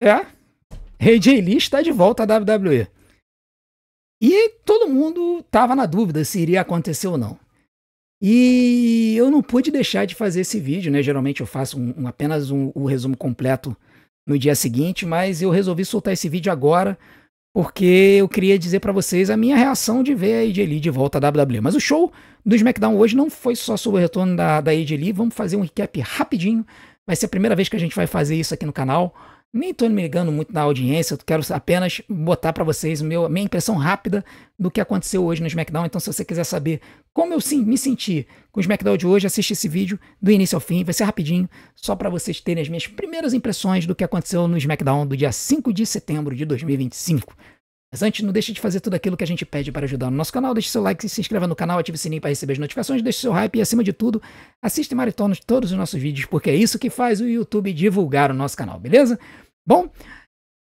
É, AJ Lee está de volta à WWE. E todo mundo tava na dúvida se iria acontecer ou não. E eu não pude deixar de fazer esse vídeo, né? Geralmente eu faço apenas o resumo completo no dia seguinte, mas eu resolvi soltar esse vídeo agora porque eu queria dizer pra vocês a minha reação de ver a AJ Lee de volta à WWE. Mas o show do SmackDown hoje não foi só sobre o retorno da AJ Lee, vamos fazer um recap rapidinho. Vai ser a primeira vez que a gente vai fazer isso aqui no canal. Nem tô me ligando muito na audiência, eu quero apenas botar pra vocês a minha impressão rápida do que aconteceu hoje no SmackDown. Então, se você quiser saber como eu me senti com o SmackDown de hoje, assiste esse vídeo do início ao fim. Vai ser rapidinho, só pra vocês terem as minhas primeiras impressões do que aconteceu no SmackDown do dia 5 de setembro de 2025. Mas antes, não deixe de fazer tudo aquilo que a gente pede para ajudar no nosso canal. Deixe seu like, se inscreva no canal, ative o sininho para receber as notificações, deixe seu hype e, acima de tudo, assista e maratona de todos os nossos vídeos, porque é isso que faz o YouTube divulgar o nosso canal, beleza? Bom,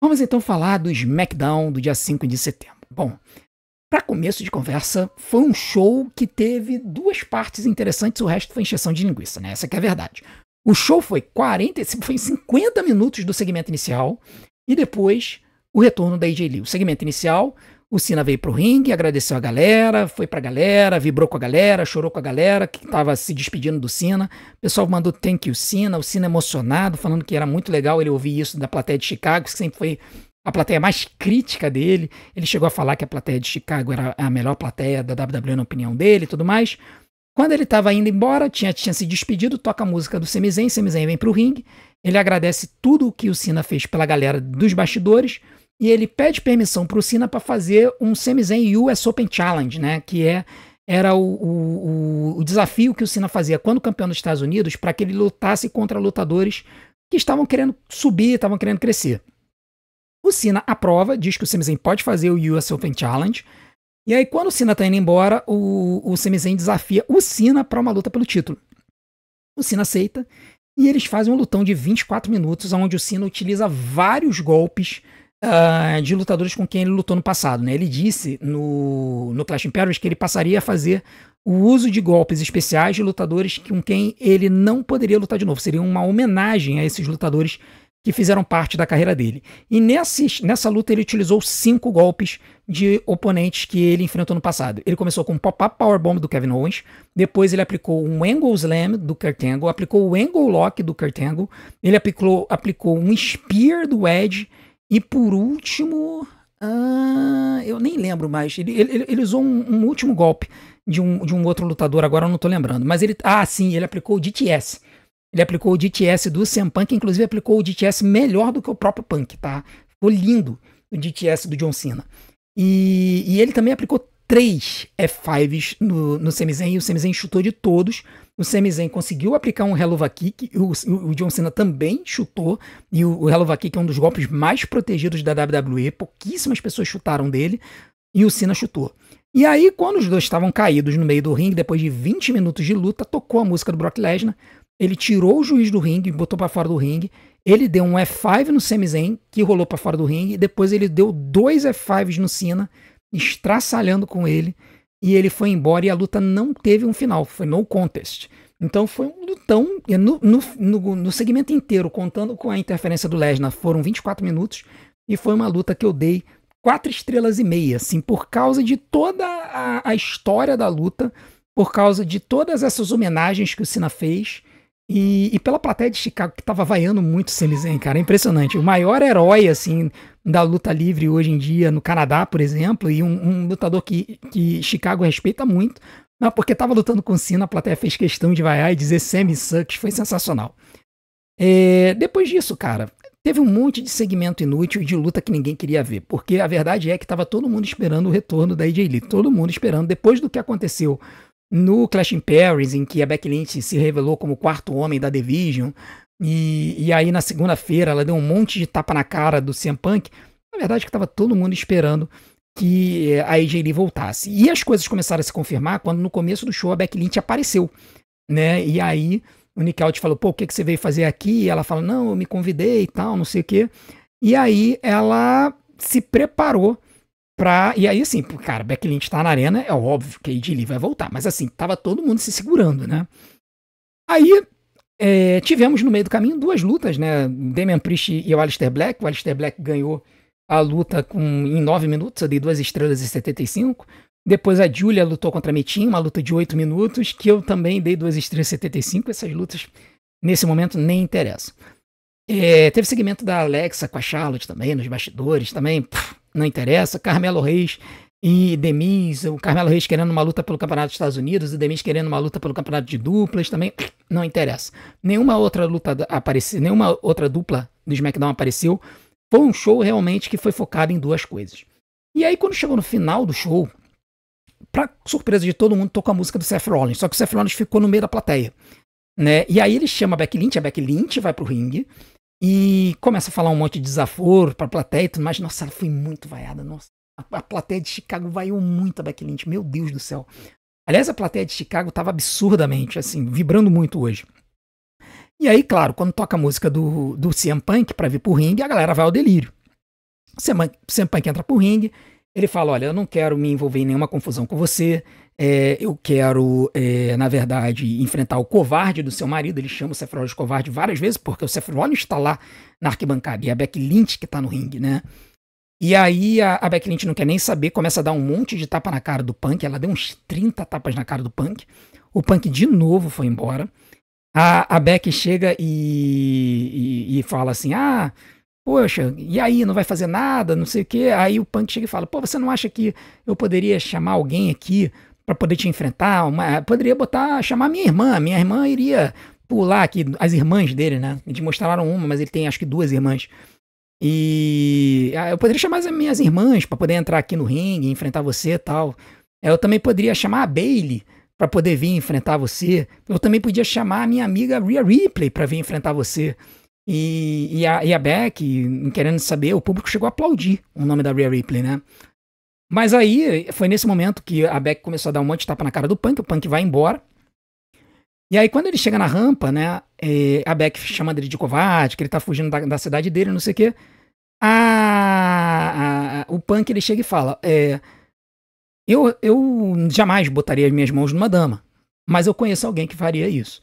vamos então falar do SmackDown do dia 5 de setembro. Bom, para começo de conversa, foi um show que teve duas partes interessantes, o resto foi encheção de linguiça, né? Essa que é a verdade. O show foi 50 minutos do segmento inicial e depois o retorno da AJ Lee. O segmento inicial, o Cena veio pro ringue, agradeceu a galera, foi pra galera, vibrou com a galera, chorou com a galera que tava se despedindo do Cena. O pessoal mandou thank you Cena, o Cena emocionado, falando que era muito legal ele ouvir isso da plateia de Chicago, que sempre foi a plateia mais crítica dele. Ele chegou a falar que a plateia de Chicago era a melhor plateia da WWE na opinião dele e tudo mais. Quando ele estava indo embora, tinha se despedido, toca a música do Sami Zayn vem pro ringue, ele agradece tudo o que o Cena fez pela galera dos bastidores, e ele pede permissão pro Cena para fazer um Sami Zayn US Open Challenge, né, que era o desafio que o Cena fazia quando campeão dos Estados Unidos, para que ele lutasse contra lutadores que estavam querendo subir, estavam querendo crescer. O Cena aprova, diz que o Sami Zayn pode fazer o US Open Challenge. E aí, quando o Cena tá indo embora, o Sami Zayn desafia o Cena para uma luta pelo título. O Cena aceita e eles fazem um lutão de 24 minutos, onde o Cena utiliza vários golpes de lutadores com quem ele lutou no passado, né? Ele disse no Clash in Paris que ele passaria a fazer o uso de golpes especiais de lutadores com quem ele não poderia lutar de novo. Seria uma homenagem a esses lutadores que fizeram parte da carreira dele. E nessa luta ele utilizou 5 golpes de oponentes que ele enfrentou no passado. Ele começou com um pop-up powerbomb do Kevin Owens, depois ele aplicou um angle slam do Kurt Angle, aplicou o angle lock do Kurt Angle, ele aplicou um spear do Edge e por último, eu nem lembro mais, ele usou um último golpe de um outro lutador, agora eu não tô lembrando, mas ele aplicou o DTS. Ele aplicou o DTS do CM Punk, inclusive aplicou o DTS melhor do que o próprio Punk, tá? Ficou lindo o DTS do John Cena. E ele também aplicou 3 F5s no Sami Zayn, e o Sami Zayn chutou de todos. O Sami Zayn conseguiu aplicar um Helluva Kick, o John Cena também chutou, e o Helluva Kick é um dos golpes mais protegidos da WWE, pouquíssimas pessoas chutaram dele, e o Cena chutou. E aí, quando os dois estavam caídos no meio do ringue, depois de 20 minutos de luta, tocou a música do Brock Lesnar. Ele tirou o juiz do ringue, botou pra fora do ringue. Ele deu um F5 no Sami Zayn, que rolou pra fora do ringue. Depois ele deu 2 F5s no Cena, estraçalhando com ele. E ele foi embora e a luta não teve um final. Foi no contest. Então foi um lutão. No segmento inteiro, contando com a interferência do Lesnar, foram 24 minutos. E foi uma luta que eu dei 4 estrelas e meia. Assim, por causa de toda a história da luta. Por causa de todas essas homenagens que o Cena fez. E pela plateia de Chicago, que tava vaiando muito o Sami Zayn, cara, é impressionante. O maior herói, assim, da luta livre hoje em dia, no Canadá, por exemplo, e um lutador que Chicago respeita muito, mas porque tava lutando com o Cena, a plateia fez questão de vaiar e dizer Sami sucks, foi sensacional. Depois disso, cara, teve um monte de segmento inútil e de luta que ninguém queria ver, porque a verdade é que tava todo mundo esperando o retorno da AJ Lee, todo mundo esperando, depois do que aconteceu no Clash in Paris, em que a Becky Lynch se revelou como o 4º homem da Division, e aí na segunda-feira ela deu um monte de tapa na cara do CM Punk, na verdade é que estava todo mundo esperando que a AJ Lee voltasse. E as coisas começaram a se confirmar quando no começo do show a Becky Lynch apareceu, né? E aí o Nick Aldis falou, pô, o que você veio fazer aqui? E ela fala, não, eu me convidei e tal, não sei o quê. E aí ela se preparou e aí, assim, cara, Becky Lynch tá na arena, é óbvio que a AJ Lee vai voltar, mas assim, tava todo mundo se segurando, né? Aí, Tivemos no meio do caminho 2 lutas, né? Damian Priest e o Aleister Black. O Aleister Black ganhou a luta em 9 minutos, eu dei 2 estrelas e 75. Depois a Julia lutou contra a Metin, uma luta de 8 minutos, que eu também dei 2 estrelas e 75. Essas lutas, nesse momento, nem interessam. Teve segmento da Alexa com a Charlotte também, nos bastidores também, não interessa. Carmelo Reis e Demis, o Carmelo Reis querendo uma luta pelo Campeonato dos Estados Unidos, o Demis querendo uma luta pelo Campeonato de Duplas também, não interessa. Nenhuma outra luta apareceu, nenhuma outra dupla do SmackDown apareceu. Foi um show realmente que foi focado em 2 coisas. E aí, quando chegou no final do show, pra surpresa de todo mundo, tocou a música do Seth Rollins, só que o Seth Rollins ficou no meio da plateia, né? E aí ele chama a Becky Lynch vai pro ringue e começa a falar um monte de desaforo pra plateia e tudo mais. Nossa, ela foi muito vaiada, nossa. A plateia de Chicago vaiou muito a Becky Lynch, meu Deus do céu. Aliás, a plateia de Chicago tava absurdamente, assim, vibrando muito hoje. E aí, claro, quando toca a música do CM Punk pra vir pro ringue, a galera vai ao delírio. O CM Punk entra pro ringue, ele fala, olha, eu não quero me envolver em nenhuma confusão com você, eu quero, na verdade, enfrentar o covarde do seu marido. Ele chama o Seth Rollins de covarde várias vezes, porque o Seth Rollins está lá na arquibancada e é a Becky Lynch que tá no ringue, né? E aí a Becky Lynch não quer nem saber, começa a dar um monte de tapa na cara do Punk, ela deu uns 30 tapas na cara do Punk, o Punk de novo foi embora. A Becky chega e fala assim, poxa, e aí, não vai fazer nada, não sei o quê. Aí o Punk chega e fala, pô, você não acha que eu poderia chamar alguém aqui pra poder te enfrentar? Poderia chamar minha irmã iria pular aqui, as irmãs dele, né? Eles mostraram uma, mas ele tem acho que 2 irmãs. E eu poderia chamar as minhas irmãs pra poder entrar aqui no ringue, enfrentar você e tal. Eu também poderia chamar a Bayley pra poder vir enfrentar você. Eu também podia chamar a minha amiga Rhea Ripley pra vir enfrentar você. E a Becky, querendo saber, o público chegou a aplaudir o nome da Rhea Ripley, né? Mas aí, foi nesse momento que a Becky começou a dar um monte de tapa na cara do Punk, o Punk vai embora. E aí, quando ele chega na rampa, né, a Becky chama ele de covarde, que ele tá fugindo da cidade dele, não sei o quê. O Punk, ele chega e fala, eu jamais botaria as minhas mãos numa dama, mas eu conheço alguém que faria isso.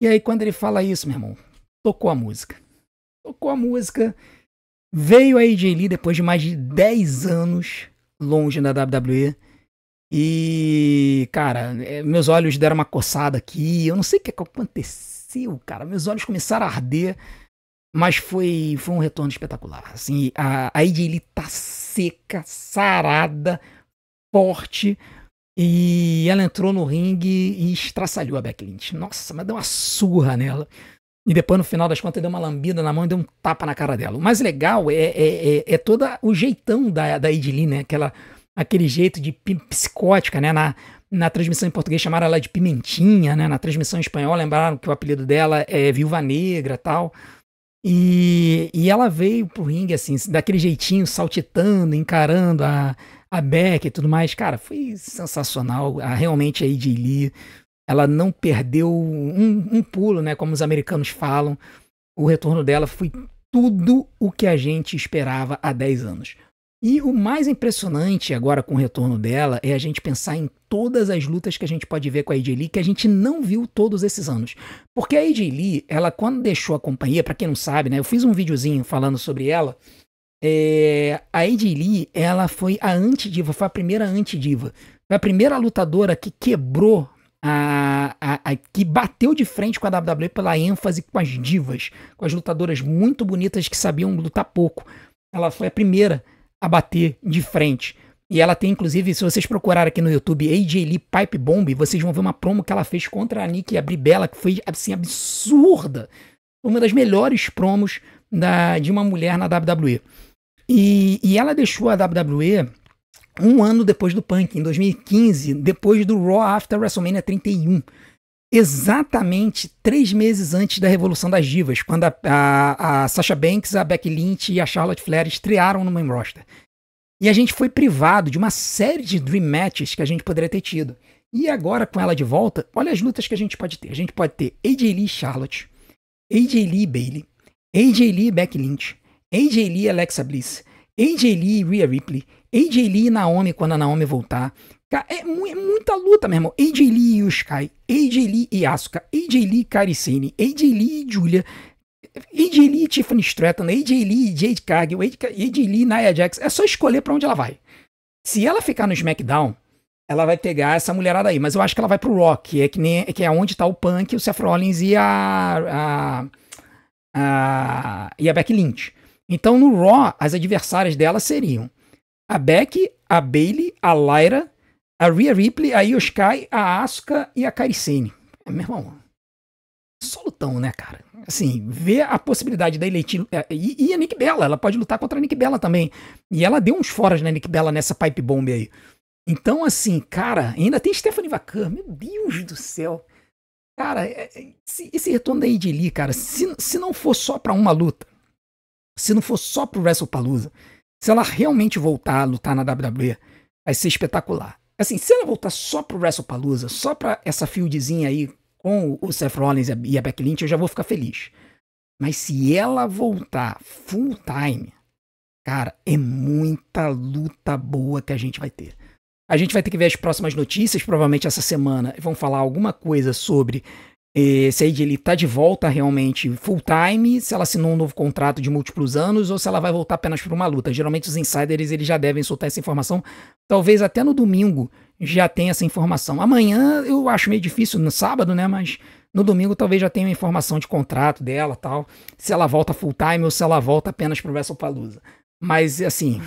E aí, quando ele fala isso, meu irmão, tocou a música. Veio a AJ Lee depois de mais de 10 anos longe da WWE. E, cara, meus olhos deram uma coçada aqui. Eu não sei o que aconteceu, cara. Meus olhos começaram a arder. Mas foi um retorno espetacular. Assim, a AJ Lee tá seca, sarada, forte. E ela entrou no ringue e estraçalhou a Becky Lynch. Nossa, mas deu uma surra nela. E depois, no final das contas, deu uma lambida na mão e deu um tapa na cara dela. O mais legal é todo o jeitão da AJ Lee, né? Aquele jeito de psicótica, né? Na transmissão em português chamaram ela de Pimentinha, né? Na transmissão em espanhol lembraram que o apelido dela é Viúva Negra e tal. E ela veio pro ringue, assim, daquele jeitinho, saltitando, encarando a Becky e tudo mais. Cara, foi sensacional. Realmente a AJ Lee, ela não perdeu um pulo, né? Como os americanos falam. O retorno dela foi tudo o que a gente esperava há 10 anos. E o mais impressionante agora com o retorno dela é a gente pensar em todas as lutas que a gente pode ver com a AJ Lee que a gente não viu todos esses anos. Porque a AJ Lee, ela quando deixou a companhia, pra quem não sabe, né? Eu fiz um videozinho falando sobre ela. A AJ Lee, ela foi a antidiva, foi a primeira antidiva. Foi a primeira lutadora que quebrou, que bateu de frente com a WWE pela ênfase com as divas, com as lutadoras muito bonitas que sabiam lutar pouco. Ela foi a primeira a bater de frente. E ela tem, inclusive, se vocês procurarem aqui no YouTube, AJ Lee Pipe Bomb, vocês vão ver uma promo que ela fez contra a Nikki Bella, que foi, assim, absurda. Uma das melhores promos de uma mulher na WWE. E ela deixou a WWE um ano depois do Punk, em 2015, depois do Raw After WrestleMania 31. Exatamente 3 meses antes da Revolução das Divas, quando a Sasha Banks, a Becky Lynch e a Charlotte Flair estrearam no main roster. E a gente foi privado de uma série de Dream Matches que a gente poderia ter tido. E agora, com ela de volta, olha as lutas que a gente pode ter. A gente pode ter AJ Lee Charlotte, AJ Lee Bayley, AJ Lee Becky Lynch, AJ Lee Alexa Bliss, AJ Lee Rhea Ripley, AJ Lee e Naomi quando a Naomi voltar. Cara, é muita luta, meu irmão. AJ Lee e Sky, AJ Lee e Asuka, AJ Lee e Kairi Sane, AJ Lee e Julia, AJ Lee e Tiffany Stratton, AJ Lee e Jade Cargill, AJ Lee e Nia Jax. É só escolher pra onde ela vai. Se ela ficar no SmackDown, ela vai pegar essa mulherada aí. Mas eu acho que ela vai pro Raw, que é onde tá o Punk, o Seth Rollins e a Becky Lynch. Então no Raw, as adversárias dela seriam a Becky, a Bayley, a Lyra, a Rhea Ripley, a Io Sky, a Asuka e a Kairi Sane. Meu irmão, só lutão, né, cara? Assim, ver a possibilidade da Elite e a Nikki Bella, ela pode lutar contra a Nikki Bella também. E ela deu uns foras na Nikki Bella nessa pipe bomb aí. Então, assim, cara, ainda tem Stephanie Vacan, meu Deus do céu. Cara, esse retorno da AJ Lee, cara, se não for só pra uma luta, se não for só pro WrestlePalooza, se ela realmente voltar a lutar na WWE, vai ser espetacular. Assim, se ela voltar só pro WrestlePalooza, só pra essa fieldzinha aí com o Seth Rollins e a Becky Lynch, eu já vou ficar feliz. Mas se ela voltar full time, cara, é muita luta boa que a gente vai ter. A gente vai ter que ver as próximas notícias, provavelmente essa semana vão falar alguma coisa sobre se a AJ Lee tá de volta realmente full time, se ela assinou um novo contrato de múltiplos anos ou se ela vai voltar apenas por uma luta. Geralmente os insiders eles já devem soltar essa informação, talvez até no domingo já tenha essa informação. Amanhã eu acho meio difícil, no sábado, né, mas no domingo talvez já tenha uma informação de contrato dela, tal, se ela volta full time ou se ela volta apenas pro WrestlePalooza. Mas assim,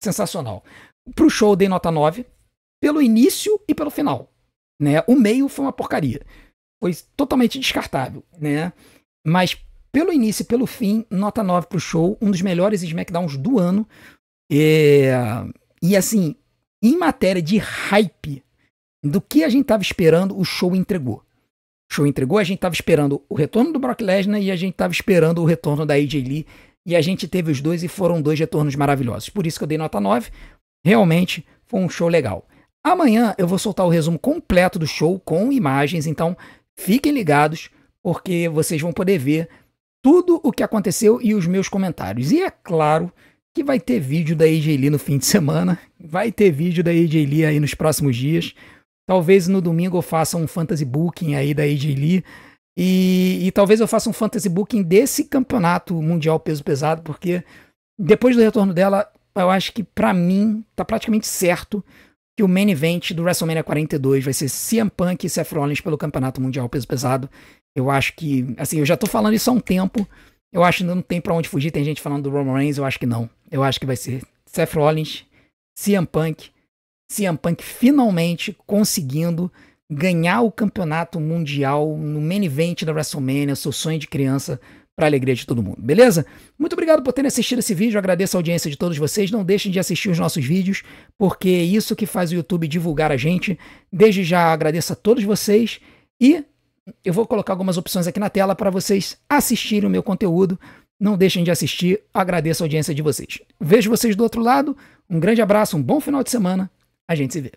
sensacional. Pro show eu dei nota 9, pelo início e pelo final, né? O meio foi uma porcaria. Foi totalmente descartável, né? Mas pelo início e pelo fim, nota 9 pro show, um dos melhores SmackDowns do ano. E assim, em matéria de hype, do que a gente tava esperando, o show entregou. O show entregou, a gente tava esperando o retorno do Brock Lesnar e a gente tava esperando o retorno da AJ Lee. E a gente teve os dois e foram dois retornos maravilhosos. Por isso que eu dei nota 9. Realmente foi um show legal. Amanhã eu vou soltar o resumo completo do show com imagens, então fiquem ligados, porque vocês vão poder ver tudo o que aconteceu e os meus comentários. E é claro que vai ter vídeo da AJ Lee no fim de semana, vai ter vídeo da AJ Lee aí nos próximos dias. Talvez no domingo eu faça um fantasy booking aí da AJ Lee e talvez eu faça um fantasy booking desse campeonato mundial peso pesado, porque depois do retorno dela, eu acho que pra mim tá praticamente certo que o main event do WrestleMania 42 vai ser CM Punk e Seth Rollins pelo Campeonato Mundial Peso Pesado. Eu acho que, assim, eu já tô falando isso há um tempo, eu acho que não tem pra onde fugir, tem gente falando do Roman Reigns, eu acho que não. Eu acho que vai ser Seth Rollins, CM Punk finalmente conseguindo ganhar o Campeonato Mundial no main event da WrestleMania, seu sonho de criança, para a alegria de todo mundo, beleza? Muito obrigado por terem assistido esse vídeo, eu agradeço a audiência de todos vocês, não deixem de assistir os nossos vídeos, porque é isso que faz o YouTube divulgar a gente. Desde já agradeço a todos vocês e eu vou colocar algumas opções aqui na tela para vocês assistirem o meu conteúdo, não deixem de assistir, agradeço a audiência de vocês. Vejo vocês do outro lado, um grande abraço, um bom final de semana, a gente se vê.